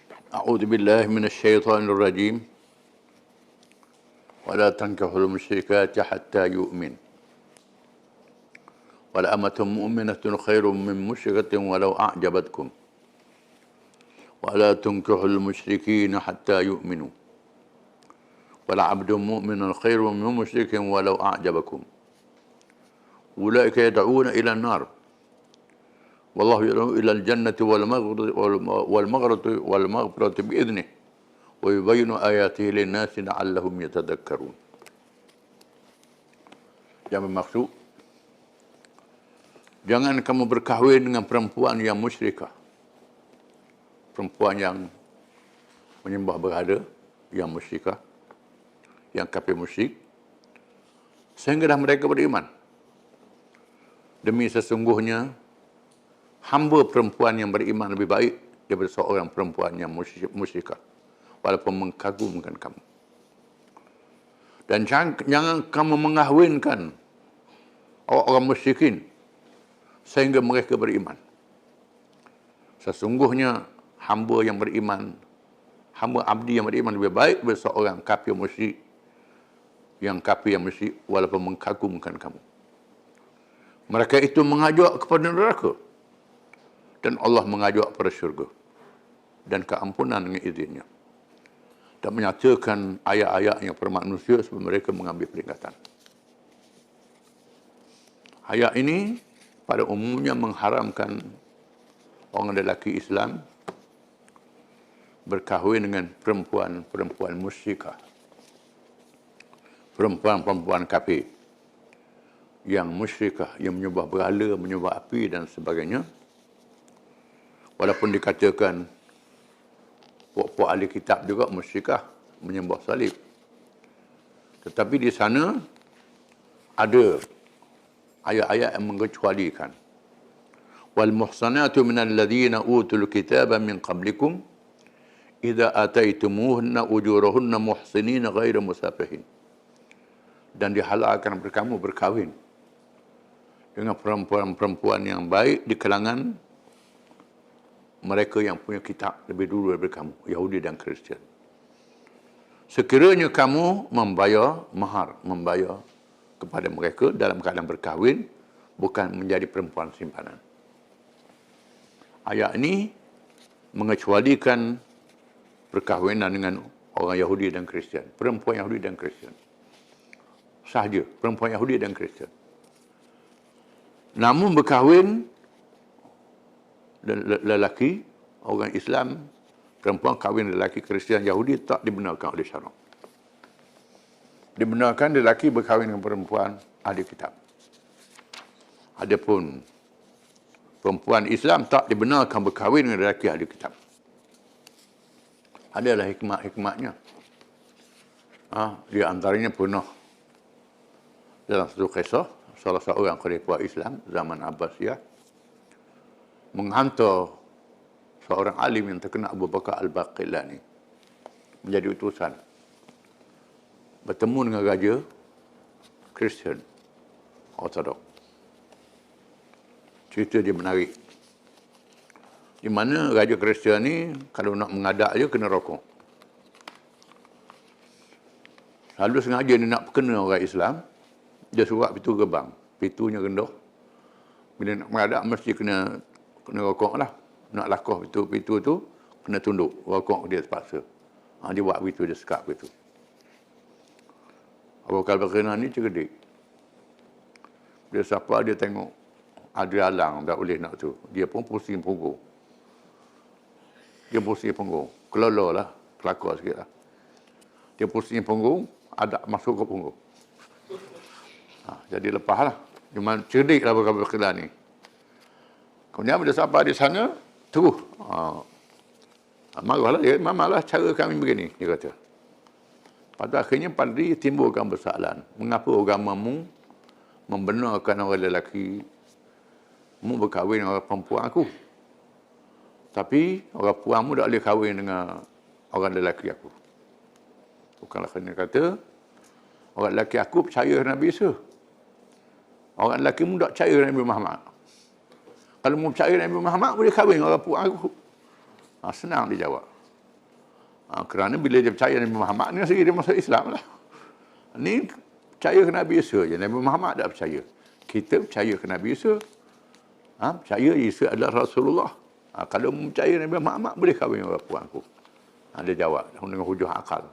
أعوذ بالله من الشيطان الرجيم ولا تنكحوا المشركات حتى يؤمن ولأمة مؤمنة خير من مشركة ولو أعجبتكم ولا تنكحوا المشركين حتى يؤمنوا ولعبد مؤمن خير من مشرك ولو أعجبكم أولئك يدعون إلى النار والله يدعو إلى الجنة والمغفرة بإذنه ويبين آياته للناس لعلهم يتذكرون. Yang bermaksud, jangan kamu berkahwin dengan perempuan yang musyrikah, perempuan yang menyembah berhala, yang musyrikah, yang kafir musyrik, sehingga dah mereka beriman. Demi sesungguhnya hamba perempuan yang beriman lebih baik daripada seorang perempuan yang musyrikah, walaupun mengagumkan kamu. Dan jangan kamu mengahwinkan orang musyrikin sehingga mereka beriman. Sesungguhnya hamba yang beriman, hamba abdi yang beriman lebih baik daripada seorang kafir musyrik, yang kafir yang musyrik walaupun mengagumkan kamu. Mereka itu mengajak kepada neraka, dan Allah mengajak kepada syurga dan keampunan dengan izinnya, dan menyatakan ayat-ayatnya kepada manusia supaya mereka mengambil peringatan. Ayat ini pada umumnya mengharamkan orang lelaki Islam berkahwin dengan perempuan-perempuan musyrikah, perempuan-perempuan kafir yang musyrikah, yang menyembah berhala, menyembah api dan sebagainya. Walaupun dikatakan puak-puak ahli kitab juga musyrikah, menyembah salib, tetapi di sana ada ayat-ayat yang mengecualikan. Wal muhsanatu minal ladzina utul kitaba min qablikum idza ataitumuhunna ujurahunna muhsinina ghairu musafihin. Dan dihalalkan kamu berkahwin dengan perempuan-perempuan yang baik di kalangan mereka yang punya kitab lebih dulu daripada kamu, Yahudi dan Kristian. Sekiranya kamu membayar mahar, membayar kepada mereka dalam keadaan berkahwin, bukan menjadi perempuan simpanan. Ayat ini mengecualikan perkahwinan dengan orang Yahudi dan Kristian, perempuan Yahudi dan Kristian sahaja, perempuan Yahudi dan Kristian. Namun berkahwin lelaki orang Islam, perempuan kahwin lelaki Kristian Yahudi tak dibenarkan oleh syarak. Dibenarkan lelaki berkahwin dengan perempuan ahli kitab. Adapun perempuan Islam tak dibenarkan berkahwin dengan lelaki ahli kitab. Adalah hikmat-hikmatnya. Di antaranya pernah dalam satu kisah, salah seorang khalifah Islam zaman Abbasiyah menghantar seorang alim yang terkenal, Abu Bakar Al-Baqillani, menjadi utusan bertemu dengan raja Kristian Ortodok. Cerita dia menarik, di mana raja Kristian ni kalau nak mengadak dia kena rokok. Lalu sengaja dia nak kena orang Islam, dia surat pintu gerbang, pintunya rendah. Bila nak mengadak mesti kena rokok lah. Nak lakuh pintu tu kena tunduk, rokok dia terpaksa. Dia buat pintu, dia sekat pintu. Abu Bakar Al-Baqillani ni cerdik. Dia siapa dia tengok ada alang tak boleh nak tu, dia pun pusing punggung. Dia pusing punggung, kelolo lah, kelakar sikit lah. Dia pusing punggung, ada masuk ke punggung. Jadi lepas lah. Cuma cerdik lah Abu Bakar Al-Baqillani ni. Kemudian bila sampai di sana, terus marahlah dia, mamalah cara kami begini, dia kata. Pada akhirnya Padri timbulkan persoalan, mengapa agamamu membenarkan orang lelaki mu berkahwin dengan orang perempuan aku, tapi orang puanmu tak boleh kahwin dengan orang lelaki aku. Bukanlah kerana kata orang lelaki aku percaya Nabi Isa, orang lelaki mu tak percaya Nabi Muhammad. Kalau mu percaya Nabi Muhammad boleh kahwin dengan orang puan aku. Senang dia jawab. Kerana bila dia percaya Nabi Muhammad ni, dia masuk Islam lah. Ni percaya ke Nabi Isa je. Nabi Muhammad tak percaya. Kita percaya ke Nabi Isa. Percaya Isa adalah Rasulullah. Kalau percaya Nabi Muhammad, boleh kahwin dengan perempuan aku. Dia jawab dengan hujah akal.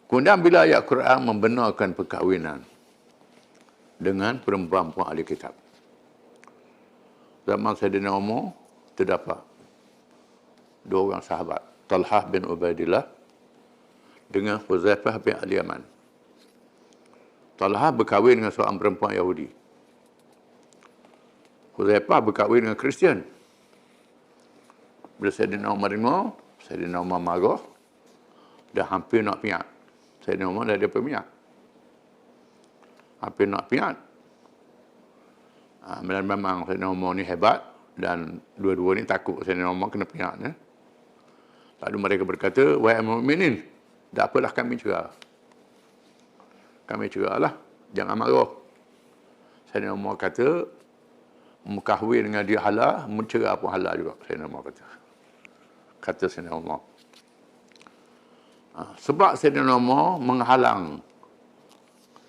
Kemudian bila ayat Quran membenarkan perkahwinan dengan perempuan-perempuan ahli kitab. Zaman Sayyidina Umar, terdapat dua orang sahabat. Talhah bin Ubaidillah dengan Huzaifah bin Al-Yaman. Talhah berkahwin dengan seorang perempuan Yahudi. Huzaifah berkahwin dengan Kristian. Bila Sayyidina Umar dengar, Sayyidina Umar marah, dah hampir nak piat. Sayyidina Umar dah ada pemiat. Hampir nak piat. Dan memang Sayyidina Umar ni hebat dan dua-dua ni takut Sayyidina Umar kena piat. Lalu mereka berkata, wahai mukminin, tak apalah kami cerah. Kami cerahlah, jangan marah. Sayyidina Umar kata, kahwin dengan dia halal, mencerah pun halal juga. Sayyidina Umar kata Sayyidina Umar. Sebab Sayyidina Umar menghalang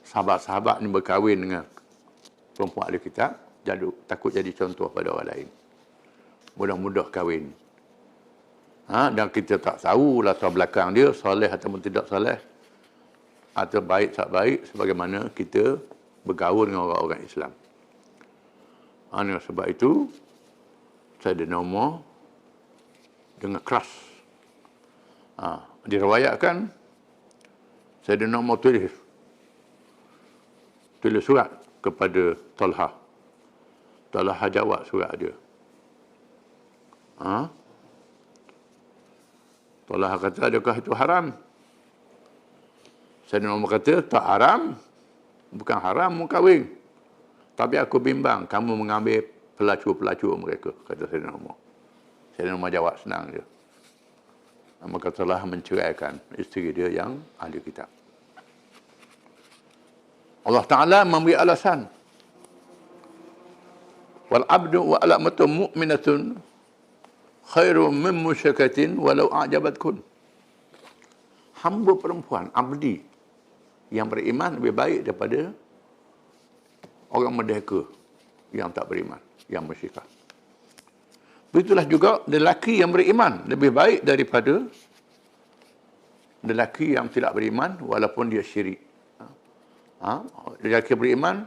sahabat-sahabat ni berkahwin dengan perempuan ahli kitab, takut jadi contoh pada orang lain. Mudah-mudah kahwin. Dan kita tak tahu latar belakang dia, soleh ataupun tidak soleh, atau baik tak baik, sebagaimana kita bergaul dengan orang-orang Islam. Sebab itu, Sayyidina Umar dengan keras. Diriwayatkan, Sayyidina Umar tulis surat kepada Talhah. Talhah jawab surat dia. Talhah kata, adakah itu haram? Sayyidina Umar kata, tak haram. Bukan haram mu kahwin. Tapi aku bimbang kamu mengambil pelacur-pelacur mereka, kata Sayyidina Umar. Sayyidina Umar jawab senang je. Maka telah menceraikan isteri dia yang ahli kitab. Allah Ta'ala memberi alasan. Wal abdu wa alamatu mu'minatun khairu min musyakatin walau a'jabatkun. Hamba perempuan, abdi, yang beriman lebih baik daripada orang merdeka yang tak beriman, yang musyrikat. Begitulah juga lelaki yang beriman lebih baik daripada lelaki yang tidak beriman walaupun dia syirik. Lelaki beriman,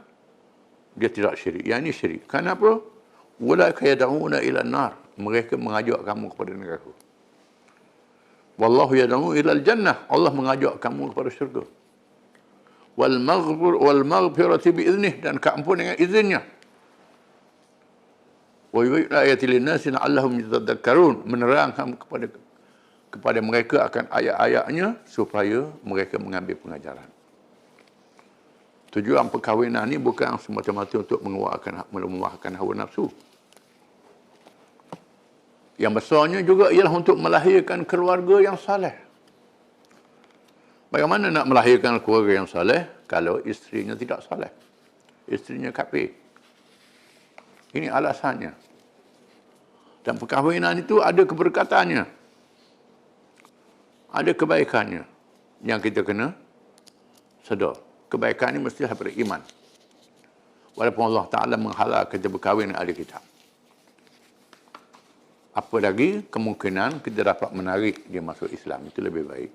dia tidak syirik. Yang ini syirik. Kenapa? Ulaika yad'una ila an-nar. Mereka mengajak kamu kepada neraka. Wallahu yad'u ila al-jannah. Allah mengajak kamu kepada syurga. Wal maghfirati bi idnih, dan keampunan dengan izinnya. Wa yubayyinu ayati lin-nasi la'allahum yatadhakkarun, menerangkan kepada mereka akan ayat-ayatnya supaya mereka mengambil pengajaran. Tujuan perkahwinan ni bukan semata-mata untuk memuaskan hawa nafsu. Yang besarnya juga ialah untuk melahirkan keluarga yang saleh. Bagaimana nak melahirkan keluarga yang saleh kalau isterinya tidak saleh? Isterinya kafir. Ini alasannya. Dan perkahwinan itu ada keberkatannya. Ada kebaikannya. Yang kita kena sedar. Kebaikan ini mestilah beriman. Walaupun Allah Ta'ala menghalang kita berkahwin dengan ahli kitab. Apa lagi kemungkinan kita dapat menarik dia masuk Islam. Itu lebih baik.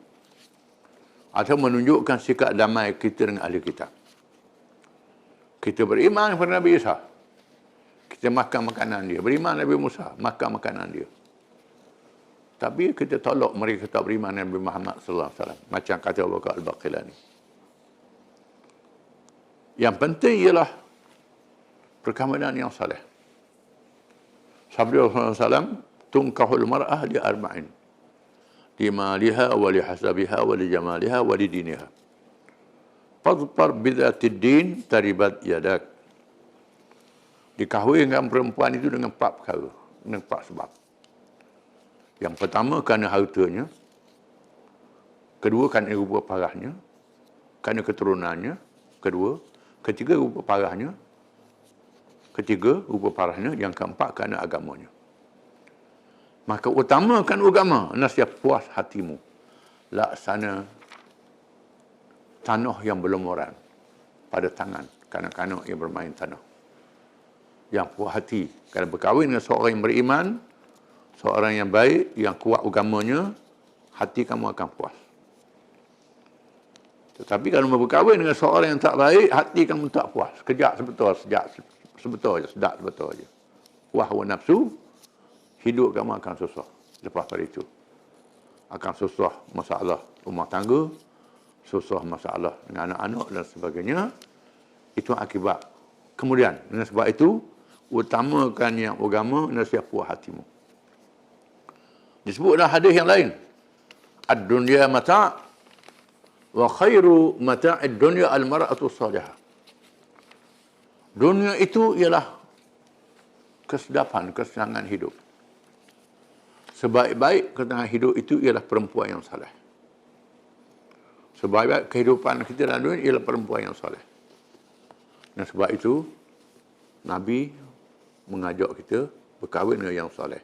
Atau menunjukkan sikap damai kita dengan ahli kitab. Kita beriman kepada Nabi Isa. Kita makan makanan dia. Beriman Nabi Musa, makan makanan dia. Tapi kita tolak mereka tak beriman Nabi Muhammad sallallahu alaihi wasallam. Macam kata Abu Bakar Al-Baqilani. Yang penting ialah perkahwinan yang saleh. Sabda Rasulullah SAW, tunkahul mar'ah li arba'in. Li maliha wa li hasabiha wa li jamaliha wa li diniha. Fadfar bidhatid din taribat yadak. Dikahwinkan perempuan itu dengan 4 perkara, dengan 4 sebab. Yang pertama kerana hartanya, kedua kerana rupa parahnya, kerana keturunannya, ketiga rupa parahnya, yang keempat kerana agamanya. Maka utamakan agama, nasya puas hatimu. Laksana tanah yang berlumuran pada tangan kanak-kanak yang bermain tanah. Yang puas hati. Kalau berkahwin dengan seorang yang beriman, seorang yang baik, yang kuat agamanya, hati kamu akan puas. Tetapi kalau berkahwin dengan seorang yang tak baik, hati kamu tak puas. Sekejap sebetul, sebetul aja, sedap sebetul aja. Puas hawa nafsu, hidup kamu akan susah. Lepas pada itu, akan susah masalah rumah tangga, susah masalah dengan anak-anak dan sebagainya. Itu akibat. Kemudian, dengan sebab itu, utamakan yang agama, nasihat puas hatimu. Disebut dalam hadis yang lain. Ad-dunya mata' wa khairu mata'id dunya al-mar'atu salihah. Dunia itu ialah kesedapan, kesenangan hidup. Sebaik-baik kesenangan hidup itu ialah perempuan yang saleh. Sebaik-baik kehidupan kita dalam dunia ialah perempuan yang saleh. Dan sebab itu, Nabi mengajak kita berkahwin dengan yang saleh.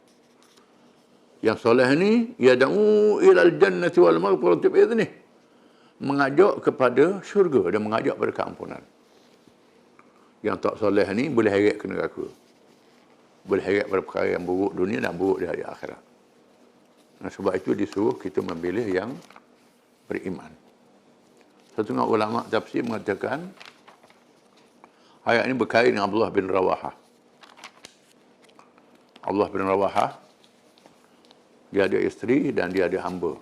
Yang soleh ni yad'u ilal jannati wal maghfirati bi'idhnih, mengajak kepada syurga dan mengajak kepada keampunan. Yang tak soleh ni boleh heret ke neraka. Boleh heret pada perkara yang buruk dunia dan buruk di hari akhirat. Dan sebab itu disuruh kita memilih yang beriman. Setengah ulama tafsir mengatakan ayat ini berkait dengan Abdullah bin Rawahah. Abdullah bin Rawahah, dia ada isteri dan dia ada hamba.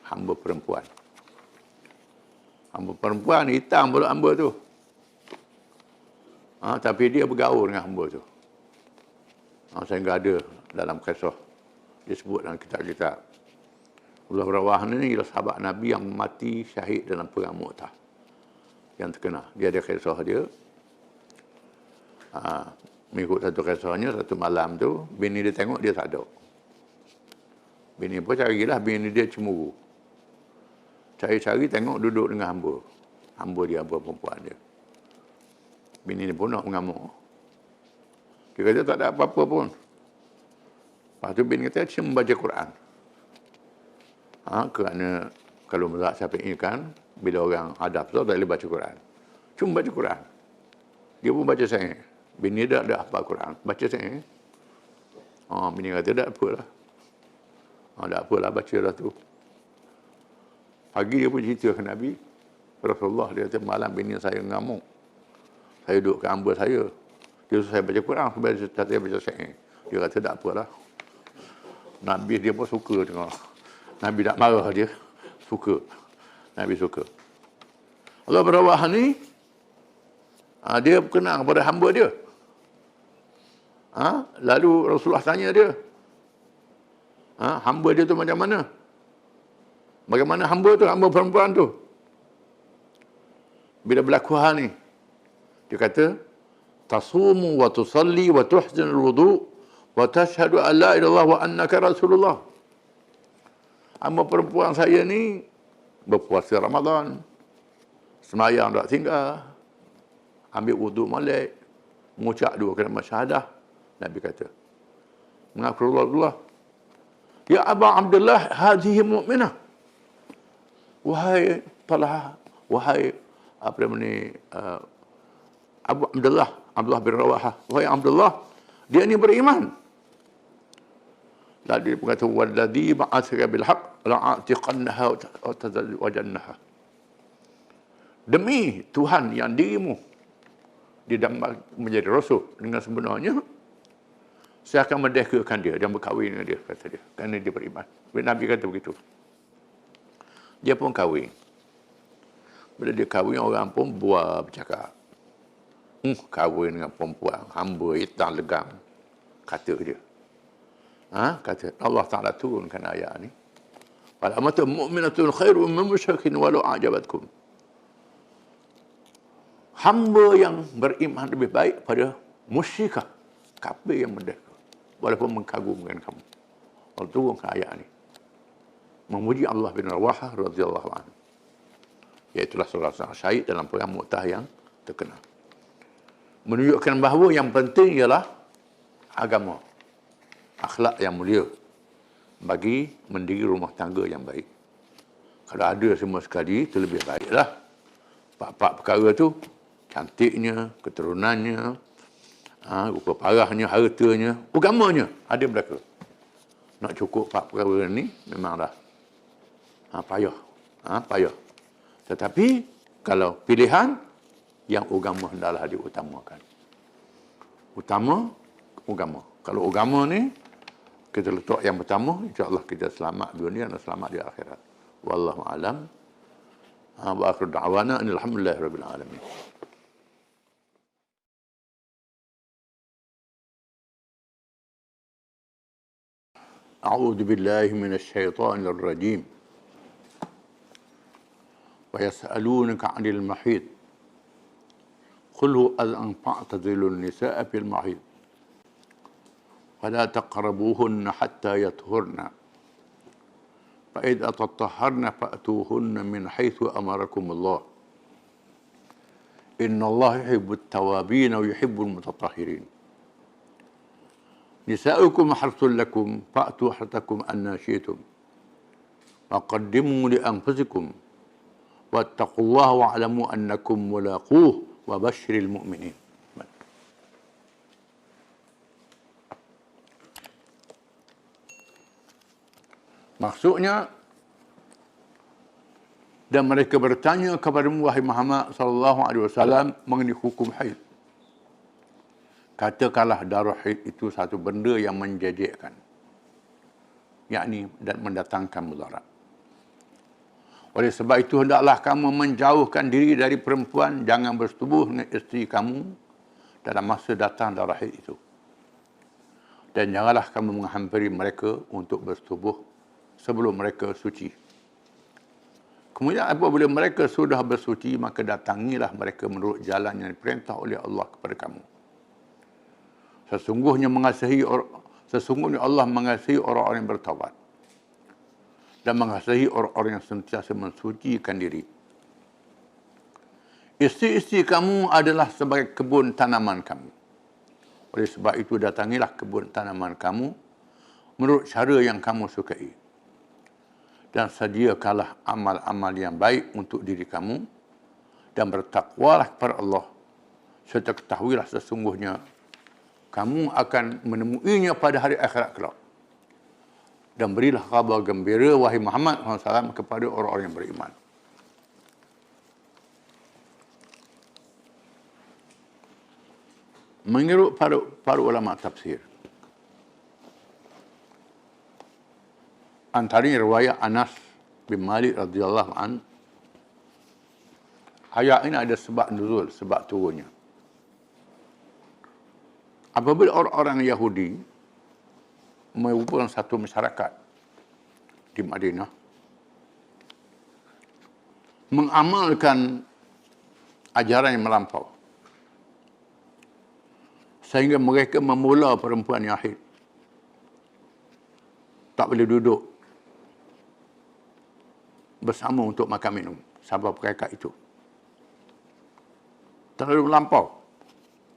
Hamba perempuan. Hamba perempuan hitam pula hamba tu. Tapi dia bergaul dengan hamba tu. Sehingga ada dalam kisah. Disebut dalam kitab-kitab. Abdullah bin Rawahah ni ialah sahabat Nabi yang mati syahid dalam perang Mu'tah. Yang terkenal. Dia ada kisah dia. Mengikut satu kisahnya, satu malam tu, bini dia tengok dia tak ada. Bini pun carilah, bini dia cemburu. Cari-cari tengok duduk dengan hamba. Hamba dia, hamba perempuan dia. Bini ni pun nak mengamuk. Dia kata tak ada apa-apa pun. Lepas tu bini kata, cuma baca Quran. Kerana kalau mazhab Syafi'i kan, bila orang hadap tu tak boleh baca Quran. Cuma baca Quran. Dia pun baca saya. Bini dia ada hafal Quran. Baca saya. Bini kata, tak apalah. Tak apalah, bacalah tu. Pagi dia pun cerita ke Nabi. Rasulullah, dia kata, malam bini saya ngamuk. Saya duduk ke hamba saya. Dia suruh saya baca Quran, saya baca saya. Dia kata, tak apalah. Nabi dia pun suka tengok. Nabi tak marah dia. Suka. Nabi suka. Allah Rawahah ni, dia kenal kepada hamba dia. Lalu Rasulullah tanya dia, hamba dia tu macam mana? Bagaimana hamba tu, hamba perempuan tu? Bila berlaku hal ni, dia kata, tasumu wa tusalli wa tuhsin al-wudu wa tashhadu an la ilaha illallah wa annaka rasulullah. Hamba perempuan saya ni berpuasa Ramadan, semayang tak tinggal, ambil wudu molek, mengucap 2 kalimat syahadah. Nabi kata, mengaku Rasulullah, ya Aba Abdullah, hadhihi mu'minah. Wahai Talha, wahai Abu Abdullah, Abdullah bin Rawahah, wahai Abdullah, dia ni beriman. Lalu dia berkata, walladhi ba'athaka bil haqq la'atiqannaha wa tazawwajannaha. Demi Tuhan yang dirimu didambang menjadi rasul dengan sebenarnya, saya akan merdekakan dia dan berkahwin dengan dia, kata dia, kerana dia beriman. Nabi kata begitu. Dia pun kahwin. Bila dia kahwin, orang pun buat bercakap. Kahwin dengan perempuan, hamba, hitam, legam. Kata dia. Kata, Allah Ta'ala turunkan ayat ni. Al-amatu mu'minatun khairu min musyrikin walau a'jabatkum. Hamba yang beriman lebih baik pada musyrikah, kafir yang merdeka, walaupun mengagumkan kamu. Allah turunkan ayat ni. Memuji Allah bin Rawahah radhiyallahu anhu. Iaitulah salah seorang syahid dalam perang Mu'tah yang terkenal. Menunjukkan bahawa yang penting ialah agama, akhlak yang mulia. bagi mendiri rumah tangga yang baik. Kalau ada semua sekali, itu lebih baiklah. Empat-empat perkara tu, cantiknya, keturunannya, rupa parahnya, hartanya, agamanya, ada mereka. Nak cukup empat perkara ni, memanglah payah. Payah. Tetapi, kalau pilihan, yang agama hendaklah diutamakan. Utama, agama. Kalau agama ni, kita letak yang pertama, insya-Allah kita selamat dunia dan selamat di akhirat. Wallahu alam. Wa akhiru da'wana alhamdulillahirabbil alamin. A'udzu billahi minasy syaithanir rajim. Wa yas'alunaka 'anil mahid. Qul huwa adhan fa'tazilun nisaa fil mahid. ولا تقربوهن حتى يطهرن فإذا تطهرن فأتوهن من حيث أمركم الله إن الله يحب التوابين ويحب المتطهرين نساؤكم حرث لكم فأتوا حرثكم أن شئتم وقدموا لأنفسكم واتقوا الله واعلموا أنكم ملاقوه وبشر المؤمنين. Maksudnya, dan mereka bertanya kepadamu wahai Muhammad sallallahu alaihi wasallam mengenai hukum haid. Katakanlah darah haid itu satu benda yang menjejekkan, yakni dan mendatangkan mudarat. Oleh sebab itu hendaklah kamu menjauhkan diri dari perempuan, jangan bersetubuh dengan isteri kamu dalam masa datang darah haid itu. Dan janganlah kamu menghampiri mereka untuk bersetubuh sebelum mereka suci. Kemudian apabila mereka sudah bersuci, maka datangilah mereka menurut jalan yang diperintah oleh Allah kepada kamu. Sesungguhnya Allah mengasihi orang-orang yang bertaubat dan mengasihi orang-orang yang sentiasa mensucikan diri. Isteri-isteri kamu adalah sebagai kebun tanaman kamu. Oleh sebab itu datangilah kebun tanaman kamu menurut cara yang kamu sukai. Dan sediakanlah amal-amal yang baik untuk diri kamu dan bertakwalah kepada Allah serta ketahuilah sesungguhnya kamu akan menemuinya pada hari akhirat kelak. Dan berilah khabar gembira wahai Muhammad SAW kepada orang-orang yang beriman. Menurut para ulama tafsir, antaranya riwayat Anas bin Malik radhiyallahu an, ayat ini ada sebab nuzul, sebab turunnya. Apabila orang-orang Yahudi merupakan satu masyarakat di Madinah mengamalkan ajaran yang melampau sehingga mereka memula perempuan yang haid tak boleh duduk bersama untuk makan minum sebab mereka itu terlalu melampau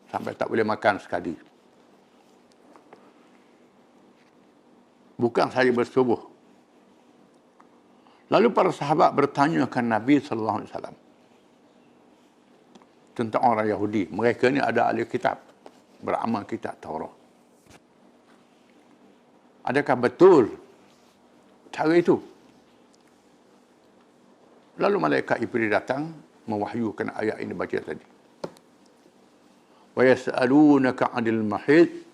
sampai tak boleh makan sekali. Bukan saja bersetubuh. Lalu para sahabat bertanya ke Nabi sallallahu alaihi wasallam tentang orang Yahudi. Mereka ni ada ahli kitab, beramal kitab Taurat. Adakah betul cara itu? Lalu malaikat Jibril datang mewahyukan ayat ini baca tadi. Wa yas'alunaka 'anil mahid,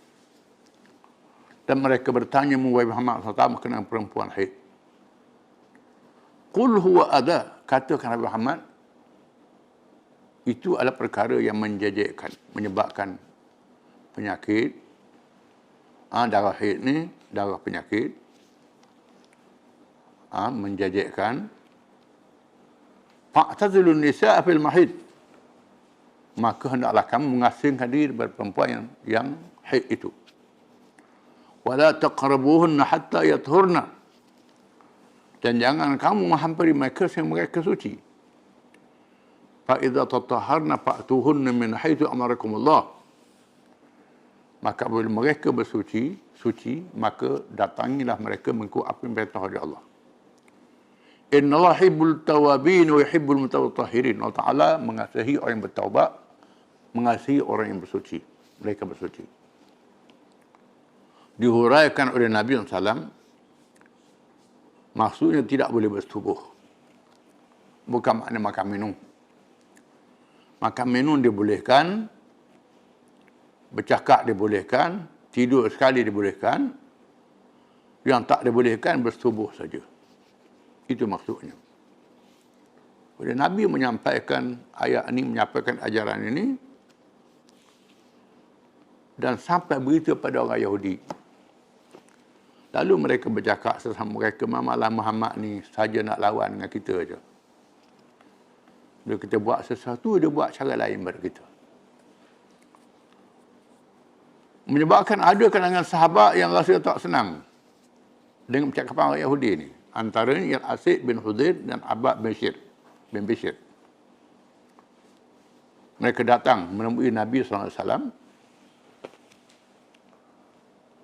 dan mereka bertanya wahai Muhammad SAW mengenai perempuan haid. Qul huwa adha, katakan Nabi Muhammad, itu adalah perkara yang menjejekkan, menyebabkan penyakit. Darah haid ni darah penyakit, menjejekkan. Fa'tazilun nisaa fil mahid, maka hendaklah kamu mengasingkan diri dari perempuan yang haid itu. Wala taqrabuhunna hatta yathurna, dan jangan kamu menghampiri mereka sehingga mereka suci. Fa idza tatahharna fa'tuhunna min haitsu amarakumullah, maka bila mereka bersuci, suci, maka datangilah mereka mengikut apa yang perintah oleh Allah. Innallaha yuhibbul tawabin wa yuhibbul mutatahhirin. Allah Ta'ala mengasihi orang yang bertaubat, mengasihi orang yang bersuci. Mereka bersuci. Dihuraikan oleh Nabi SAW, maksudnya tidak boleh bersetubuh. Bukan makna makan minum. Makan minum dibolehkan, bercakap dibolehkan, tidur sekali dibolehkan. Yang tak dibolehkan bersetubuh saja. Itu maksudnya. Bila Nabi menyampaikan ayat ini, menyampaikan ajaran ini, dan sampai berita pada orang Yahudi. Lalu mereka bercakap sesama mereka, malah Muhammad ni saja nak lawan dengan kita saja. Bila kita buat sesuatu, dia buat cara lain pada kita. Menyebabkan ada kalangan sahabat yang rasa tak senang dengan percakapan orang Yahudi ni. Antaranya Al-Asid bin Hudair dan Abbad bin Bishr. Mereka datang menemui Nabi SAW.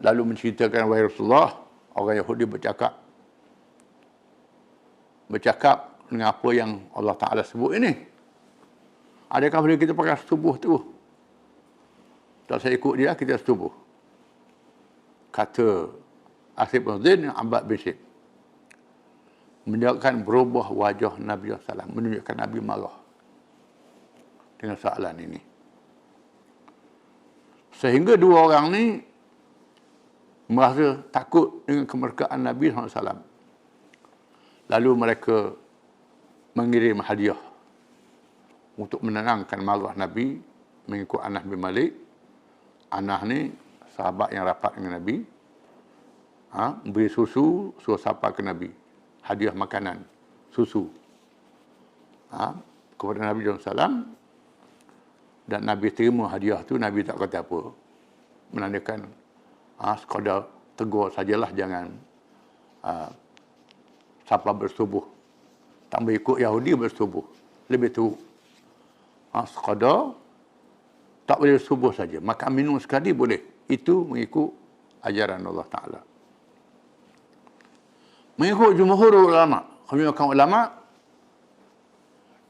Lalu menceritakan, wahai Rasulullah, orang Yahudi bercakap dengan apa yang Allah Ta'ala sebut ini. Adakah boleh kita pakai setubuh tu? Tak saya ikut dia, kita setubuh. Kata Asid bin Hudair dan Abbad bin Bishr. Menunjukkan berubah wajah Nabi SAW. Menunjukkan Nabi marah dengan soalan ini. Sehingga dua orang ni merasa takut dengan kemerdekaan Nabi SAW. Lalu mereka mengirim hadiah untuk menenangkan marah Nabi mengikut Anas bin Malik. Anas ni sahabat yang rapat dengan Nabi. Beri susu, suruh sapa ke Nabi. Hadiah makanan, susu. Kepada Nabi SAW. Dan Nabi terima hadiah tu, Nabi tak kata apa. Menandakan, sekadar tegur sajalah, jangan sapa bersetubuh. Tak boleh ikut Yahudi bersetubuh. Lebih teruk. Sekadar tak boleh bersetubuh saja. Makan minum sekali boleh. Itu mengikut ajaran Allah Ta'ala. Mengikut jumhur ulama, kebanyakan ulama,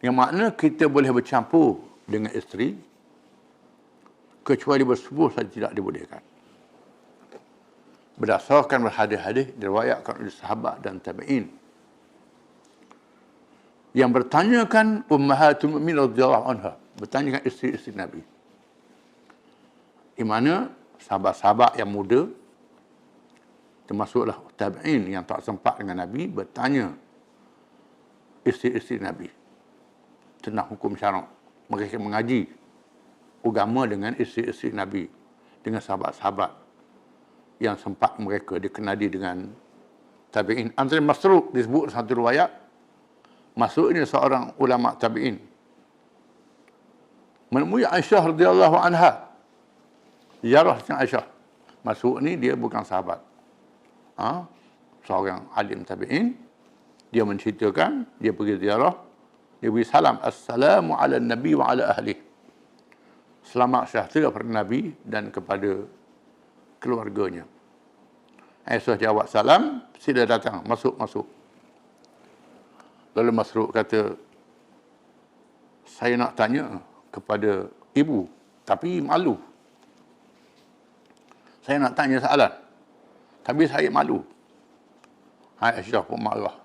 yang makna kita boleh bercampur dengan isteri, kecuali bersetubuh saja tidak dibolehkan. Berdasarkan hadis-hadis diriwayatkan oleh sahabat dan tabi'in. Yang bertanyakan Ummahatul Mukminin radhiyallahu anha, bertanyakan isteri-isteri Nabi. Di mana sahabat-sahabat yang muda, termasuklah tabi'in yang tak sempat dengan Nabi, bertanya isteri-isteri Nabi tentang hukum syarak. Mereka mengaji agama dengan isteri-isteri Nabi, dengan sahabat-sahabat yang sempat mereka dikenali dengan tabi'in. Antara Masruq disebut satu riwayat, Masruq ini seorang ulama tabi'in, menemui Aisyah radhiyallahu anha, ziarah Aisyah. Masruq ni dia bukan sahabat, seorang alim tabi'in. Dia menceritakan, dia pergi ziarah, dia beri salam, assalamu ala nabi wa ala ahli. Selamat sejahtera kepada Nabi dan kepada keluarganya. Aisyah jawab salam, sila datang, masuk. Lalu Masruq kata, saya nak tanya kepada ibu, tapi malu. Saya nak tanya soalan, tapi saya malu. Aisyah pun marah.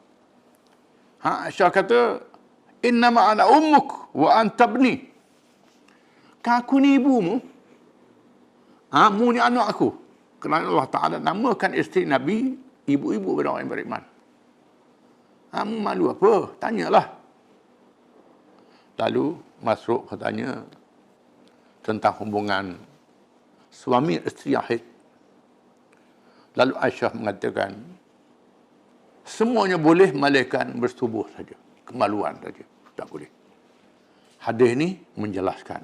Aisyah kata, innama ana ummuk wa anta ibni. Kan aku ni ibumu. Mu ni anak aku. Kerana Allah Ta'ala namakan isteri Nabi ibu-ibu pada orang yang beriman. Mu malu apa? Tanyalah. Lalu Masruq bertanya tentang hubungan suami isteri yang haid. Lalu Aisyah mengatakan, semuanya boleh malaikat bersetubuh saja. Kemaluan saja. Tak boleh. Hadis ni menjelaskan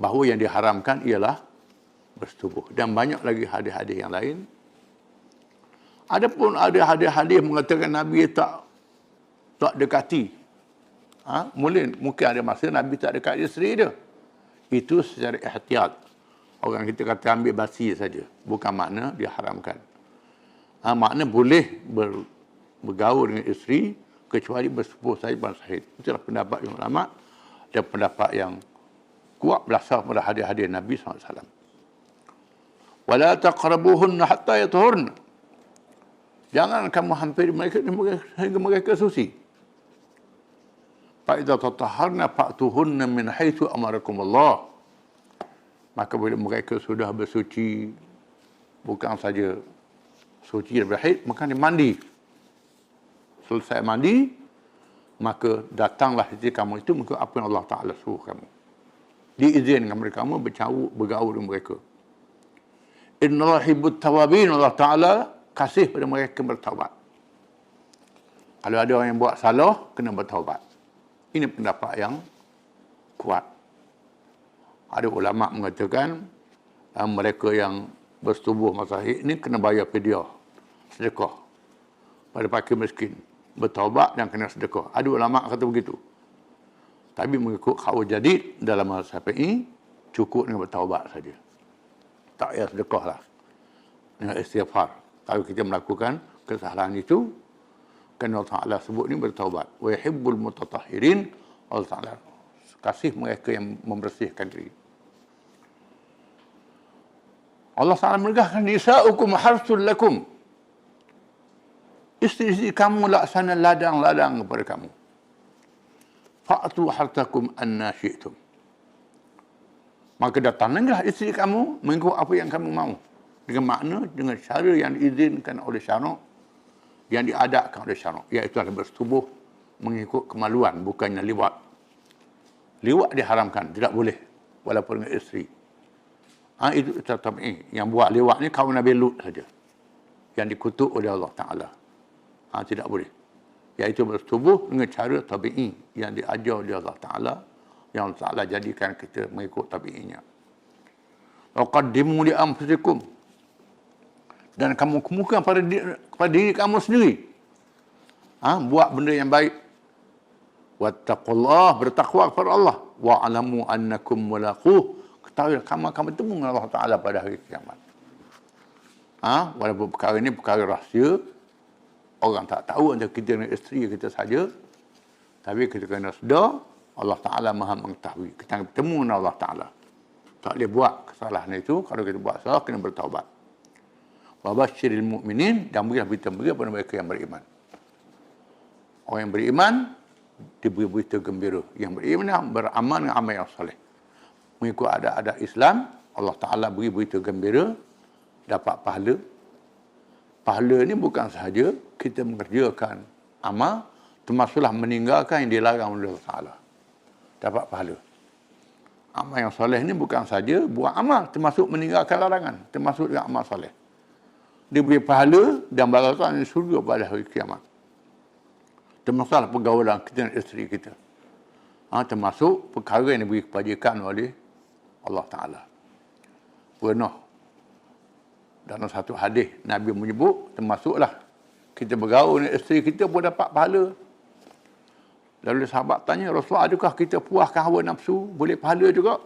bahawa yang diharamkan ialah bersetubuh. Dan banyak lagi hadis-hadis yang lain. Adapun ada hadis-hadis mengatakan Nabi tak dekati. Mungkin ada masa Nabi tak dekat isteri dia. Itu secara ihtiyat. Orang kita kata ambil basi saja. Bukan makna dia haramkan. Makna boleh bergaul dengan isteri kecuali bersepuh saja dan sahid. Itulah pendapat yang ulama dan pendapat yang kuat berasal pada hadis-hadis Nabi SAW. Wala taqrabuhunna hatta yatuhurna. Jangan kamu hampiri mereka hingga mereka suci. Fa idza tatahharna fa'tuhunna min haitsu amarakum Allah. Maka bila mereka sudah bersuci, bukan saja suci daripada haid, maka dia mandi. Selesai mandi, maka datanglah isteri kamu itu maka apa yang Allah Ta'ala suruh kamu. Diizinkan mereka kamu bergaul dengan mereka. Inna Allah hibbut tawabin. Allah Ta'ala kasih pada mereka bertaubat. Kalau ada orang yang buat salah, kena bertaubat. Ini pendapat yang kuat. Ada ulama mengatakan mereka yang bersetubuh masa haid ini kena bayar fidyah, sedekah pada fakir miskin, bertaubat dan kena sedekah. Ada ulama kata begitu. Tapi mengikut qaul jadid dalam mazhab Syafi'i cukup dengan bertaubat saja. Tak payah sedekah lah. Dengan istighfar. Kalau kita melakukan kesalahan itu, kerana Allah Ta'ala sebut ni bertaubat. Wa yuhibbul mutatahhirin. Allah Ta'ala kasih mereka yang membersihkan diri. Allah Ta'ala menegaskan, nisa'ukum harsul lakum. Isteri-isteri kamu laksana ladang-ladang kepada kamu. Fa'atu hartakum anna syi'tum. Maka datanglah isteri kamu mengikut apa yang kamu mahu. Dengan makna, dengan cara yang diizinkan oleh syarak, yang diadakan oleh syarak. Iaitu adalah bersetubuh mengikut kemaluan, bukannya liwat. Liwat diharamkan, tidak boleh. Walaupun dengan isteri. Itu tabi'i. Yang buat liwat ni kaum Nabi Lut saja. Yang dikutuk oleh Allah Ta'ala. Tidak boleh. Iaitu bersetubuh dengan cara tabi'i. Yang diajar oleh Allah Ta'ala. Yang Allah Ta'ala jadikan kita mengikut tabi'inya. Waqaddimu li anfusikum. Dan kamu kemukakan pada diri kamu sendiri. Buat benda yang baik. Wattaqullah, bertakwa kepada Allah. Wa'alamu annakum mulaquh. Ketahui kamu akan bertemu dengan Allah Ta'ala pada hari kiamat. Walaupun perkara ini perkara rahsia. Orang tak tahu antara kita dengan isteri kita saja. Tapi kita kena sedar, Allah Ta'ala maha mengetahui. Kita akan bertemu dengan Allah Ta'ala. Tak boleh buat kesalahan itu. Kalau kita buat salah, kena bertaubat. Wa basyiril mu'minin, dan berilah berita gembira kepada mereka yang beriman. Orang yang beriman diberi berita gembira. Yang beriman beramal dengan amal yang soleh. Mengikut adat-adat Islam, Allah Ta'ala beri berita gembira, dapat pahala. Pahala ni bukan sahaja kita mengerjakan amal, termasuklah meninggalkan yang dilarang oleh Allah Ta'ala. Dapat pahala. Amal yang soleh ni bukan saja buat amal, termasuk meninggalkan larangan, termasuk dengan amal soleh. Dia beri pahala dan balasan di surga pada hari kiamat. Termasuklah pergaulan kita dan isteri kita. Termasuk perkara yang diberi kebajikan oleh Allah Ta'ala. Pernah dalam satu hadis Nabi menyebut, termasuklah kita bergaul dengan isteri kita pun dapat pahala. Lalu sahabat tanya, Rasulullah, adakah kita puaskan hawa nafsu boleh pahala juga?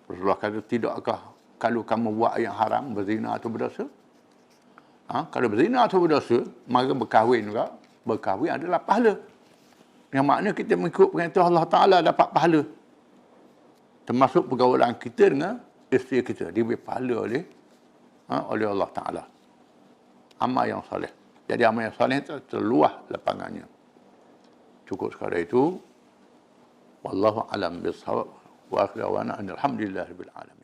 Rasulullah kata, tidakkah kalau kamu buat yang haram, berzina atau berdosa? Kalau berzina atau berdosa, maka berkahwin juga. Berkahwin adalah pahala. Yang makna kita mengikut perintah Allah Ta'ala dapat pahala. Termasuk pergaulan kita dengan isteri kita. Diberi pahala oleh Allah Ta'ala. Amal yang soleh. Jadi amal yang soleh itu terluas lapangannya. Cukup sekadar itu. Wallahu alam bisawab. Wa akhir dawana alhamdulillah rabbil alamin.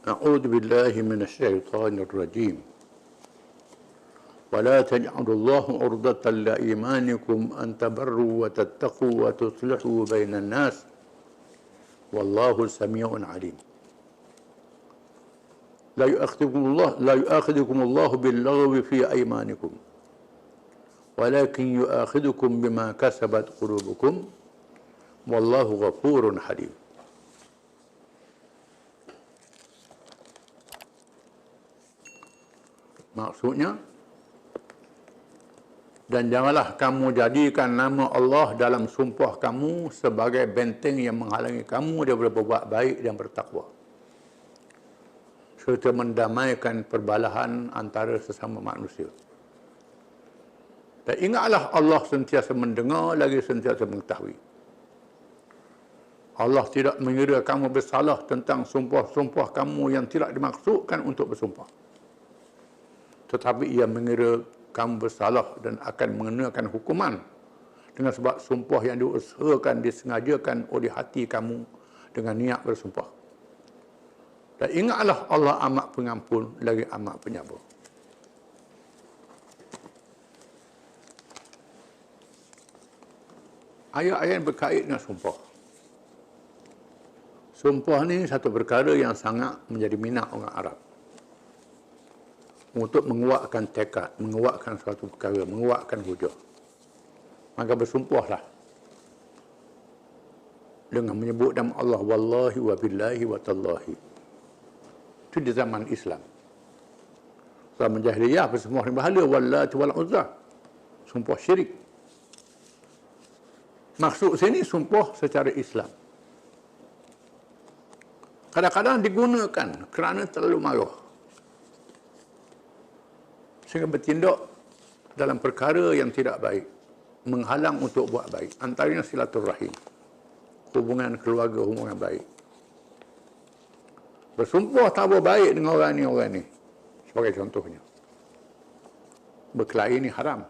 أعوذ بالله من الشيطان الرجيم ولا تجعلوا الله عرضة لأيمانكم أن تبروا وتتقوا وتصلحوا بين الناس والله سميع عليم لا يؤاخذكم الله باللغو في أيمانكم ولكن يؤاخذكم بما كسبت قلوبكم والله غفور حليم. Maksudnya, Dan janganlah kamu jadikan nama Allah dalam sumpah kamu sebagai benteng yang menghalangi kamu daripada berbuat baik dan bertakwa, serta mendamaikan perbalahan antara sesama manusia. Dan ingatlah Allah sentiasa mendengar lagi sentiasa mengetahui. Allah tidak mengira kamu bersalah tentang sumpah-sumpah kamu yang tidak dimaksudkan untuk bersumpah. Tetapi ia mengira kamu bersalah dan akan mengenakan hukuman dengan sebab sumpah yang diusahakan, disengajakan oleh hati kamu dengan niat bersumpah. Dan ingatlah Allah amat pengampun lagi amat penyabar. Ayat-ayat berkait dengan sumpah. Sumpah ni satu perkara yang sangat menjadi minat orang Arab untuk menguatkan tekad, menguatkan suatu perkara, menguatkan hujah. Maka bersumpahlah dengan menyebut nama Allah, wallahi wa billahi wa tallahi. Itu di zaman Islam. Zaman jahiliyah bersumpah dengan berhala, wallati wal uzza. Sumpah syirik. Maksud sini sumpah secara Islam. Kadang-kadang digunakan kerana terlalu marah, sehingga bertindak dalam perkara yang tidak baik, menghalang untuk buat baik. Antaranya silaturahim, hubungan keluarga, hubungan baik. Bersumpah tak baik dengan orang ni, sebagai contohnya. Berkelahi ni haram.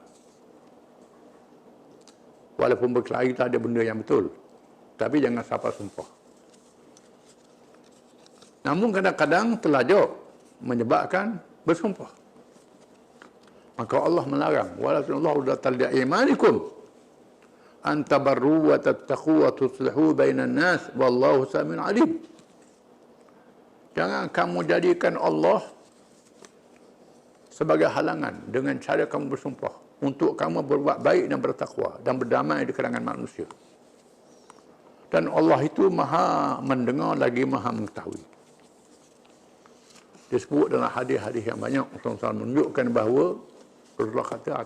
Walaupun berkelahi tak ada benda yang betul, tapi jangan siapa sumpah. Namun kadang-kadang telajak menyebabkan bersumpah. Maka Allah melarang, wallahu la tal'imanikum an tabarru wa tattaqu wa tuslihu bainan nas wallahu samiun alim. Jangan kamu jadikan Allah sebagai halangan dengan cara kamu bersumpah untuk kamu berbuat baik dan bertakwa dan berdamai di kalangan manusia. Dan Allah itu maha mendengar lagi maha mengetahui. Disebut dalam hadis-hadis yang banyak, Rasulullah menunjukkan bahawa Rasulullah kata,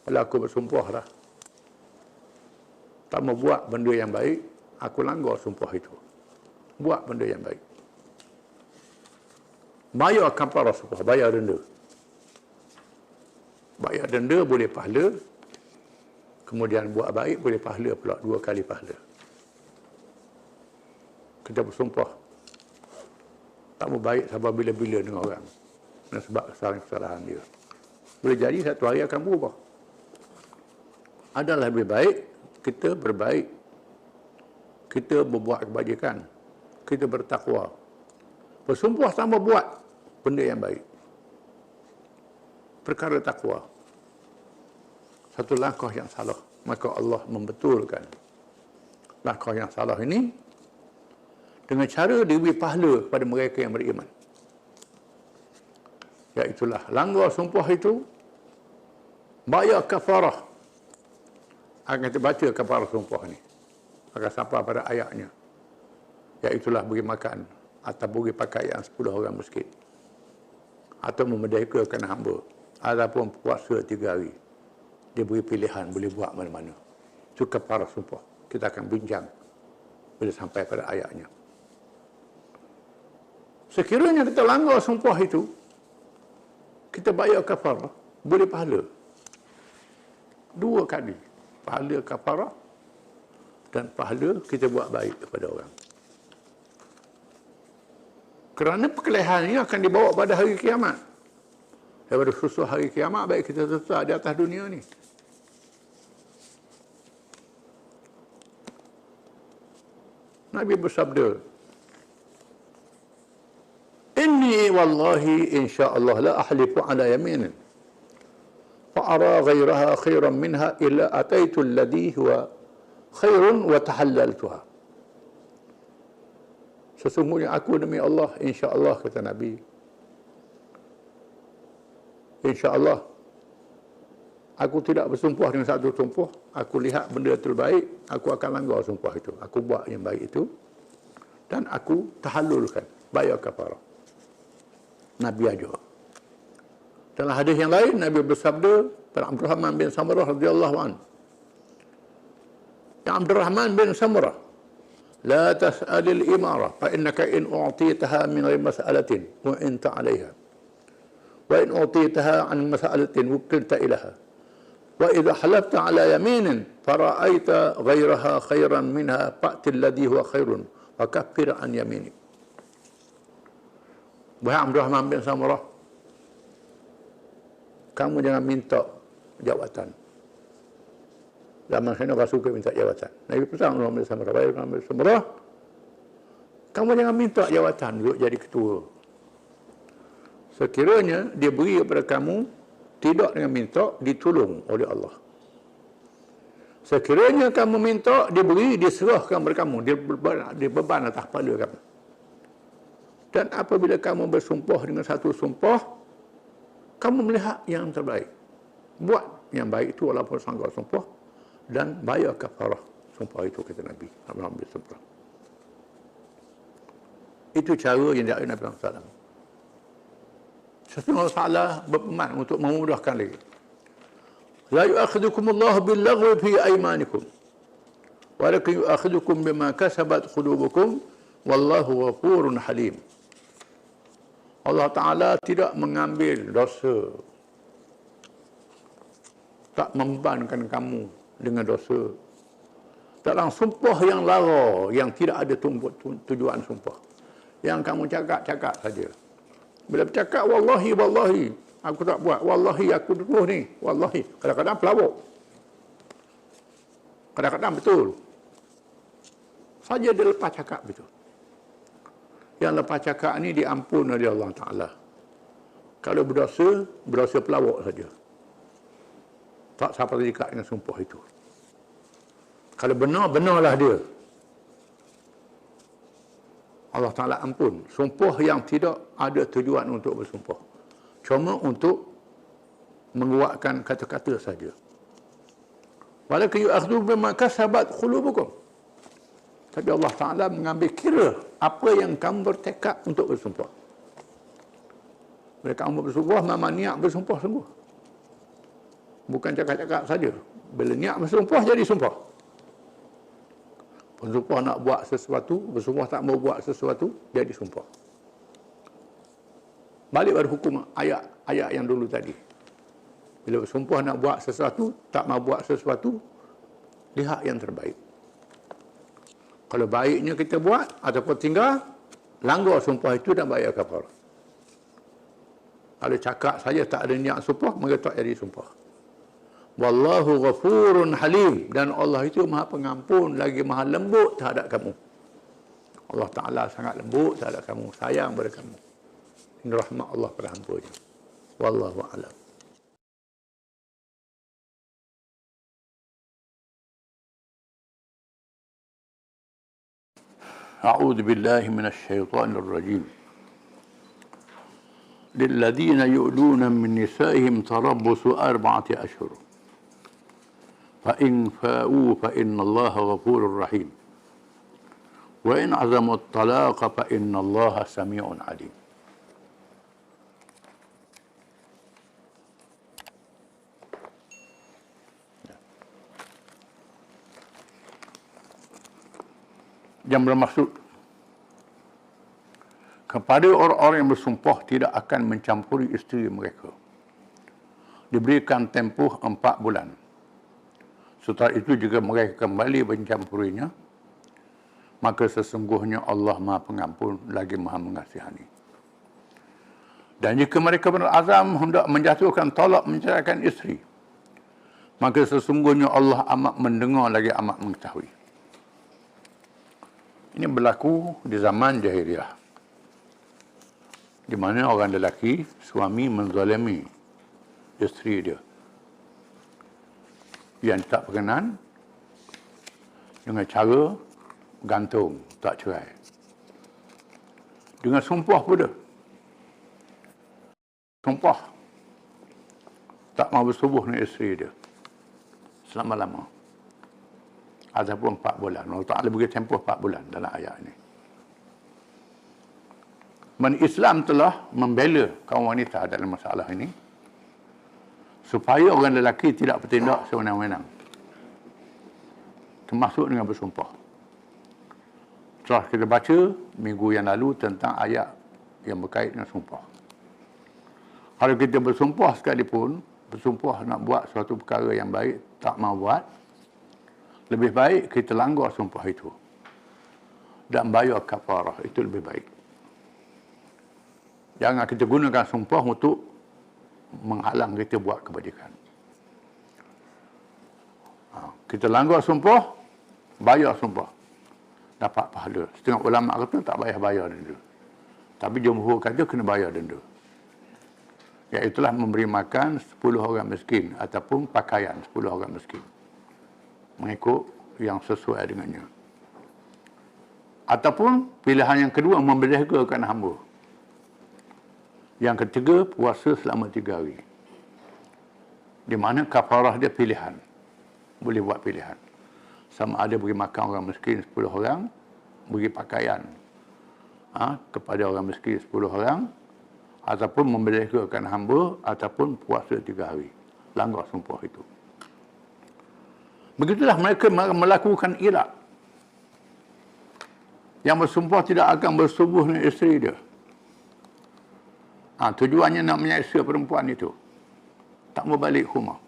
kalau aku bersumpah lah, tak mau buat benda yang baik, aku langgar sumpah itu. Buat benda yang baik. Bayar kafarah sumpah, bayar denda. Bayar denda boleh pahala, kemudian buat baik boleh pahala pula, 2 kali pahala. Kita bersumpah tak mau baik sampai bila-bila dengan orang, sebab kesalahan dia. Boleh jadi satu hari akan berubah. Adalah lebih baik kita berbaik, kita berbuat kebajikan, kita bertakwa, bersumpah sama buat benda yang baik. Perkara takwa satu langkah yang salah, maka Allah membetulkan langkah yang salah ini dengan cara diberi pahala kepada mereka yang beriman. Iaitulah langgar sumpah itu, bayar kafarah. Akan kita baca kafarah sumpah ni, akan sampai pada ayatnya. Iaitulah beri makan atau beri pakaian 10 orang miskin, atau memerdekakan hamba, ataupun puasa 3 hari. Dia beri pilihan, boleh buat mana-mana. Itu kafarah sumpah. Kita akan bincang bila sampai pada ayatnya. Sekiranya kita langgar sumpah itu, kita bayar kafarah, boleh pahala 2 kali. Pahala kafarah dan pahala kita buat baik kepada orang. Kerana perkelahian ini akan dibawa pada hari kiamat. Daripada susah hari kiamat, baik kita susah di atas dunia ni. Nabi bersabda, Inni wallahi insya'Allah la ahlifu ala yaminin fa'ara ghairaha khairan minha illa ataitu alladhi huwa khairun wa tahallaltuha. Sesungguhnya aku demi Allah, insya'Allah, kata Nabi, insya'Allah aku tidak bersumpah dengan satu sumpah, aku lihat benda terbaik, aku akan langgar sumpah itu, aku buat yang baik itu, dan aku tahallulkan, bayar kafarah. Nabi ajar. Dalam hadis yang lain, Nabi bersabda pada Abdurrahman bin Samurah radhiyallahu anhu. Ya Abdurrahman bin Samurah, la tas'alil imarah, fa innaka in u'titaha min ghairi mas'alatin wa anta 'alayha. Wa in u'titaha 'an mas'alatin wukilta ilaha. Wa idza halafta 'ala yaminin fara'aita ghairaha khairan minha fa'til ladhi huwa khairun wa kaffir 'an yaminik. Wahai Abdurrahman bin Samurah, kamu jangan minta jawatan. Zaman saya orang suka minta jawatan. Nabi pesan Abdurrahman bin Samurah, wahai Abdurrahman bin Samurah, kamu jangan minta jawatan untuk jadi ketua. Sekiranya dia beri kepada kamu tidak dengan minta, ditolong oleh Allah. Sekiranya kamu minta, diberi, diserahkan kepada kamu, dia beban atas kepala kamu. Dan apabila kamu bersumpah dengan satu sumpah, kamu melihat yang terbaik. Buat yang baik itu walaupun sangka sumpah, dan bayar kafarah sumpah itu, kata Nabi Muhammad SAW. Itu cara yang diajarkan Nabi Muhammad SAW. Sesungguhnya Allah berfirman untuk memudahkan lagi. La yu'akhidukumullahu bil-laghwi fi aymanikum, walakin yu'akhidukum bima kasabat qulubukum, wallahu ghafurun halim. Allah Ta'ala tidak mengambil dosa, tak membebankan kamu dengan dosa dalam sumpah yang lara, yang tidak ada tujuan sumpah, yang kamu cakap saja. Bila bercakap wallahi wallahi aku tak buat, wallahi aku terus ni, wallahi, kadang-kadang pelawak, kadang-kadang betul saja dia lepas cakap betul. Yang lepas cakap ni diampun oleh Allah Ta'ala. Kalau berdosa pelawak saja, tak siapa terikat dengan sumpah itu. Kalau benar, benarlah dia. Allah Ta'ala ampun. Sumpah yang tidak ada tujuan untuk bersumpah, cuma untuk menguatkan kata-kata saja. Walakin yu'akhidhukum bima kasabat qulubukum. Tapi Allah Ta'ala mengambil kira apa yang kamu bertekad untuk bersumpah. Bila kamu bersumpah, memang niat bersumpah sungguh. Bukan cakap-cakap saja. Bila niat bersumpah, jadi sumpah. Bersumpah nak buat sesuatu, bersumpah tak mau buat sesuatu, jadi sumpah. Balik pada hukum ayat yang dulu tadi. Bila bersumpah nak buat sesuatu, tak mau buat sesuatu, lihat yang terbaik. Kalau baiknya kita buat ataupun tinggal, langgar sumpah itu dan bayar kafarah. Kalau cakap saja tak ada niat sumpah, maka tak jadi sumpah. Wallahu ghafurun halim, dan Allah itu Maha Pengampun lagi Maha lembut terhadap kamu. Allah Ta'ala sangat lembut terhadap kamu, sayang pada kamu. Ini rahmat Allah pada hamba-Nya. Wallahu a'lam. أعوذ بالله من الشيطان الرجيم. للذين يؤلون من نسائهم تربص 4 أشهر فإن فاءوا فإن الله غفور رحيم وإن عزموا الطلاق فإن الله سميع عليم. Yang bermaksud kepada orang-orang yang bersumpah tidak akan mencampuri isteri mereka, diberikan tempoh 4 bulan. Setelah itu jika mereka kembali mencampurinya, maka sesungguhnya Allah Maha Pengampun lagi Maha Mengasihani. Dan jika mereka berazam hendak menjatuhkan talak menceraikan isteri, maka sesungguhnya Allah amat mendengar lagi amat mengetahui. Ini berlaku di zaman jahiliah, di mana orang lelaki, suami menzalimi isteri dia yang tak berkenan dengan cara gantung, tak cerai, dengan sumpah pula. Sumpah tak mahu bersubuh dengan isteri dia selama-lama. Ataupun 4 bulan. Allah Ta'ala beri tempoh 4 bulan dalam ayat ini. Dan Islam telah membela kaum wanita dalam masalah ini. supaya orang lelaki tidak bertindak sewenang-wenang, termasuk dengan bersumpah. Setelah kita baca minggu yang lalu tentang ayat yang berkait dengan sumpah. Kalau kita bersumpah sekalipun, bersumpah nak buat suatu perkara yang baik, tak mau buat, lebih baik kita langgar sumpah itu dan bayar kafarah, itu lebih baik. Jangan kita gunakan sumpah untuk menghalang kita buat kebajikan. Kita langgar sumpah, bayar sumpah, dapat pahala. Setengah ulama kata tak payah bayar denda, tapi jumhur kata kena bayar denda, iaitulah memberi makan 10 orang miskin ataupun pakaian 10 orang miskin, mengikut yang sesuai dengannya. Ataupun pilihan yang kedua, membeliharakan hamba. Yang ketiga, puasa selama 3 hari. Di mana kafarah dia pilihan. Boleh buat pilihan. Sama ada beri makan orang miskin 10 orang, beri pakaian kepada orang miskin 10 orang, ataupun membeliharakan hamba, ataupun puasa 3 hari. Langgar sumpah itu. Begitulah mereka melakukan irak. Yang bersumpah tidak akan bersubuh dengan isteri dia. Tujuannya nak menyiksa perempuan itu. Tak mau balik rumah.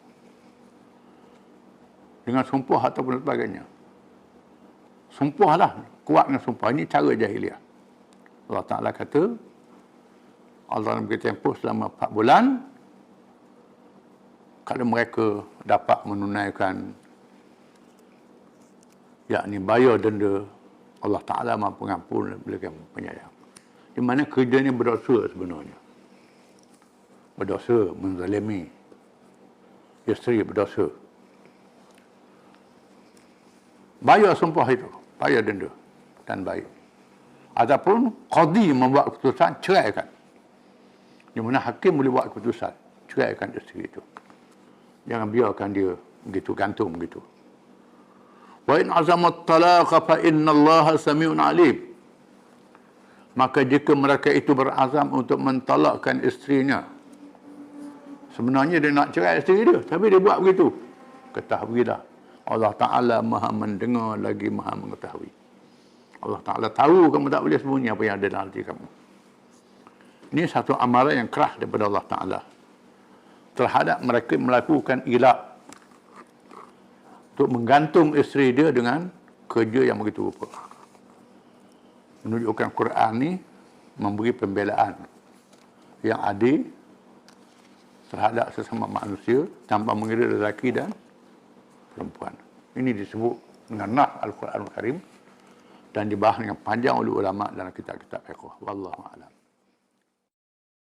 Dengan sumpah ataupun sebagainya. Sumpahlah. Kuat dengan sumpah. Ini cara jahiliah. Allah Ta'ala kata, Allah beri tempoh selama 4 bulan. Kalau mereka dapat menunaikan, yakni bayar denda, Allah Ta'ala maha pengampun dan penyayang. Di mana kerja ini berdosa sebenarnya. Berdosa, menzalimi isteri, berdosa. Bayar sumpah itu, bayar denda dan baik. Ataupun qadi membuat keputusan, ceraikan. Di mana hakim boleh buat keputusan, ceraikan isteri itu. Jangan biarkan dia begitu gantung begitu. Wa in azamat talaqa fa innallaha samiun alim. Maka jika mereka itu berazam untuk mentalakkan isterinya, sebenarnya dia nak cerai isteri dia, tapi dia buat begitu, ketahuilah Allah Ta'ala maha mendengar lagi maha mengetahui. Allah Ta'ala tahu kamu tak boleh sembunyi apa yang ada dalam hati kamu. Ini satu amaran yang keras daripada Allah Ta'ala terhadap mereka melakukan ilak untuk menggantung isteri dia dengan kerja yang begitu rupa. Menunjukkan Quran ni memberi pembelaan yang adil terhadap sesama manusia tanpa mengira lelaki dan perempuan. Ini disebut dengan nas Al-Quran Al-Karim dan dibahas dengan panjang oleh ulama dalam kitab-kitab fiqh. Wallahu a'lam.